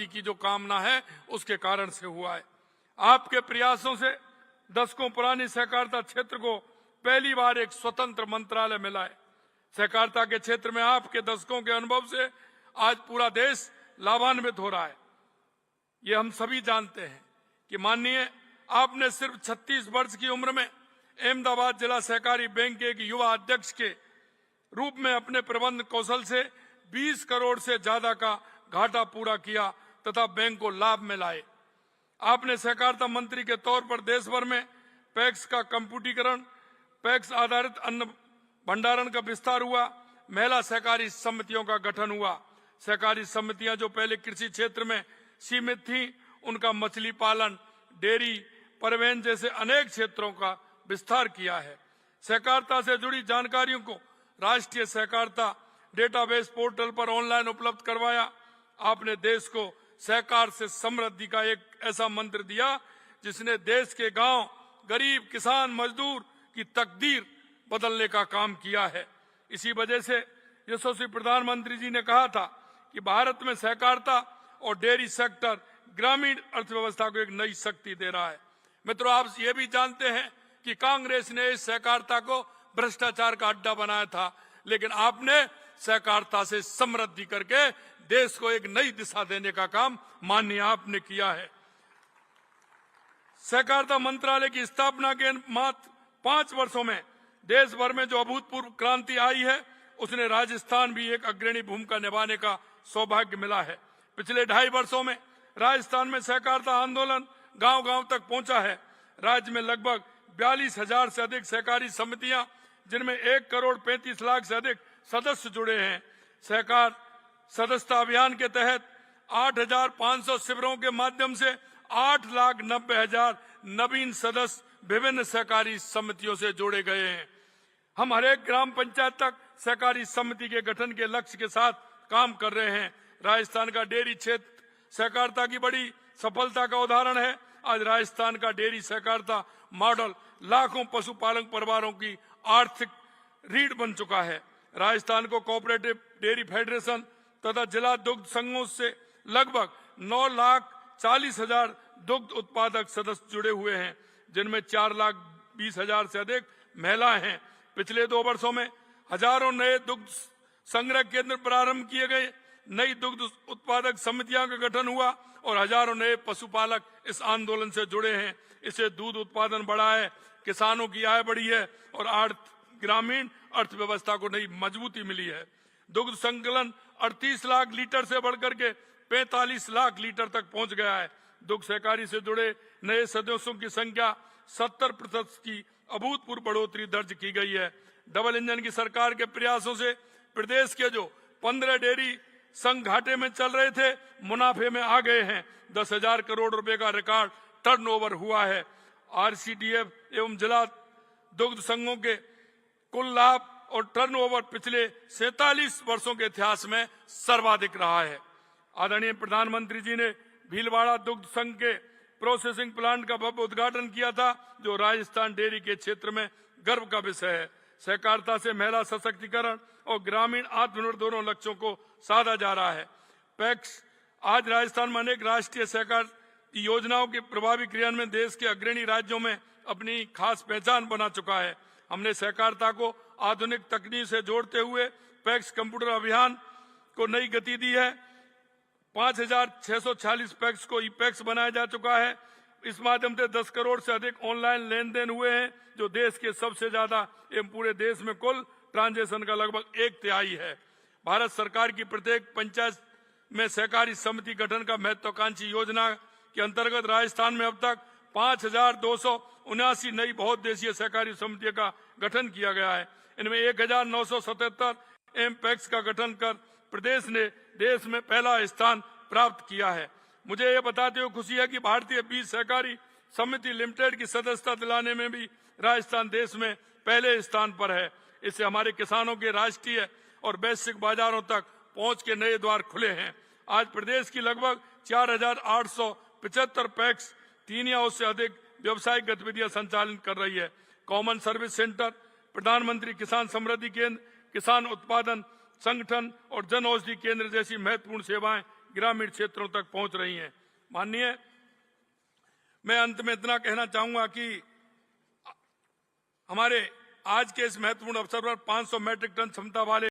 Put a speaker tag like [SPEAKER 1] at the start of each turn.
[SPEAKER 1] समृद्धि की जो कामना है उसके कारण से हुआ है। आपके प्रयासों से दशकों पुरानी सहकारिता क्षेत्र को पहली बार एक स्वतंत्र मंत्रालय मिला है। सहकारिता के क्षेत्र में आपके दशकों के अनुभव से आज पूरा देश लाभान्वित हो रहा है। ये हम सभी जानते हैं कि माननीय आपने सिर्फ 36 वर्ष की उम्र में अहमदाबाद जिला सहकारी बैंक के एक युवा अध्यक्ष के रूप में अपने प्रबंध कौशल से 20 करोड़ से ज्यादा का घाटा पूरा किया तथा बैंक को लाभ में लाए। आपने सहकारिता मंत्री के तौर पर देश भर में पैक्स का कंप्यूटरीकरण, पैक्स आधारित अन्न भंडारण का विस्तार हुआ, महिला सहकारी समितियों का गठन हुआ। सहकारी समितियां जो पहले कृषि क्षेत्र में सीमित थीं, उनका मछली पालन, डेयरी, परिवहन जैसे अनेक क्षेत्रों का विस्तार किया है। सहकारिता से जुड़ी जानकारियों को राष्ट्रीय सहकारिता डेटाबेस पोर्टल पर ऑनलाइन उपलब्ध करवाया। आपने देश को सहकार से समृद्धि का एक ऐसा मंत्र दिया जिसने देश के गांव, गरीब, किसान, मजदूर की तकदीर बदलने का काम किया है। इसी वजह से यशस्वी प्रधानमंत्री जी ने कहा था कि भारत में सहकारिता और डेयरी सेक्टर ग्रामीण अर्थव्यवस्था को एक नई शक्ति दे रहा है। मित्रों, आप ये भी जानते हैं कि कांग्रेस ने इस सहकारिता को भ्रष्टाचार का अड्डा बनाया था, लेकिन आपने सहकारिता से समृद्धि करके देश को एक नई दिशा देने का काम माननीय आपने किया है। सहकारिता मंत्रालय की स्थापना के मात्र 5 वर्षों में देश भर में जो अभूतपूर्व क्रांति आई है, उसने राजस्थान भी एक अग्रणी भूमिका निभाने का सौभाग्य मिला है। पिछले 2.5 वर्षों में राजस्थान में सहकारिता आंदोलन गांव-गांव तक पहुंचा है। राज्य में लगभग 42,000 से अधिक सहकारी समितियां, जिनमें 1 करोड़ 35 लाख से अधिक सदस्य जुड़े हैं। सहकार सदस्यता अभियान के तहत 8,500 शिविरों के माध्यम से 8,90,000 नवीन सदस्य विभिन्न सहकारी समितियों से जोड़े गए हैं। हम हर एक ग्राम पंचायत तक सहकारी समिति के गठन के लक्ष्य के साथ काम कर रहे हैं। राजस्थान का डेयरी क्षेत्र सहकारिता की बड़ी सफलता का उदाहरण है। आज राजस्थान का डेयरी सहकारिता मॉडल लाखों पशुपालक परिवारों की आर्थिक रीढ़ बन चुका है। राजस्थान को कोऑपरेटिव डेयरी फेडरेशन तथा जिला दुग्ध संघों से लगभग 9,40,000 दुग्ध उत्पादक सदस्य जुड़े हुए हैं, जिनमें 4,20,000 से अधिक महिलाएं हैं। पिछले 2 वर्षों में हजारों नए दुग्ध संग्रह केंद्र प्रारंभ किए गए, नई दुग्ध उत्पादक समितियों का गठन हुआ और हजारों नए पशुपालक इस आंदोलन से जुड़े हैं। इससे दूध उत्पादन बढ़ा है, किसानों की आय बढ़ी है और ग्रामीण अर्थव्यवस्था को नई मजबूती मिली है। दुग्ध संकलन 38 लाख लीटर से बढ़कर के 45 लाख लीटर तक पहुंच गया है। दुग्ध सहकारी से जुड़े नए सदस्यों की संख्या 70% की अभूतपूर्व बढ़ोतरी दर्ज की गई है। डबल इंजन की सरकार के प्रयासों से प्रदेश के जो 15 डेयरी संघ घाटे में चल रहे थे, मुनाफे में आ गए हैं। 10,000 करोड़ रुपए का रिकॉर्ड टर्नओवर हुआ है। आरसीडीएफ एवं जिला दुग्ध संघों के कुल लाभ और टर्नओवर पिछले 47 वर्षों के इतिहास में सर्वाधिक रहा है। आदरणीय प्रधानमंत्री जी ने भीलवाड़ा दुग्ध संघ के प्रोसेसिंग प्लांट का भव्य उद्घाटन किया था, जो राजस्थान डेयरी के क्षेत्र में गर्व का विषय है। सहकारिता से महिला सशक्तिकरण और ग्रामीण आत्मनिर्भर दोनों लक्ष्यों को साधा जा रहा है। पैक्स आज राजस्थान में अनेक राष्ट्रीय सहकार योजनाओं के प्रभावी क्रियान्वयन में देश के अग्रणी राज्यों में अपनी खास पहचान बना चुका है। हमने सहकारिता को आधुनिक तकनीक से जोड़ते हुए पैक्स कंप्यूटर अभियान को नई गति दी है। 5,646 पैक्स को ई पैक्स बनाया जा चुका है। इस माध्यम से 10 करोड़ से अधिक ऑनलाइन लेन देन हुए हैं, जो देश के सबसे ज्यादा एवं पूरे देश में कुल ट्रांजेक्शन का लगभग 1/3 है। भारत सरकार की प्रत्येक पंचायत में सहकारी समिति गठन का महत्वाकांक्षी योजना के अंतर्गत राजस्थान में अब तक 5,279 नई बहुउद्देशीय सहकारी समितियों का गठन किया गया है। इनमें 1,977 एमपैक्स का गठन कर प्रदेश ने देश में पहला स्थान प्राप्त किया है। मुझे यह बताते हुए खुशी है कि भारतीय बीज सहकारी समिति लिमिटेड की सदस्यता दिलाने में भी राजस्थान देश में पहले स्थान पर है। इससे हमारे किसानों के राष्ट्रीय और वैश्विक बाजारों तक पहुंच के नए द्वार खुले हैं। आज प्रदेश की लगभग 4,875 पैक्स 3 या उससे अधिक व्यवसायिक गतिविधियां संचालन कर रही है। कॉमन सर्विस सेंटर, प्रधानमंत्री किसान समृद्धि केंद्र, किसान उत्पादन संगठन और जन औषधि केंद्र जैसी महत्वपूर्ण सेवाएं ग्रामीण क्षेत्रों तक पहुंच रही हैं। माननीय, मैं अंत में इतना कहना चाहूंगा कि हमारे आज के इस महत्वपूर्ण अवसर पर 500 मीट्रिक टन क्षमता वाले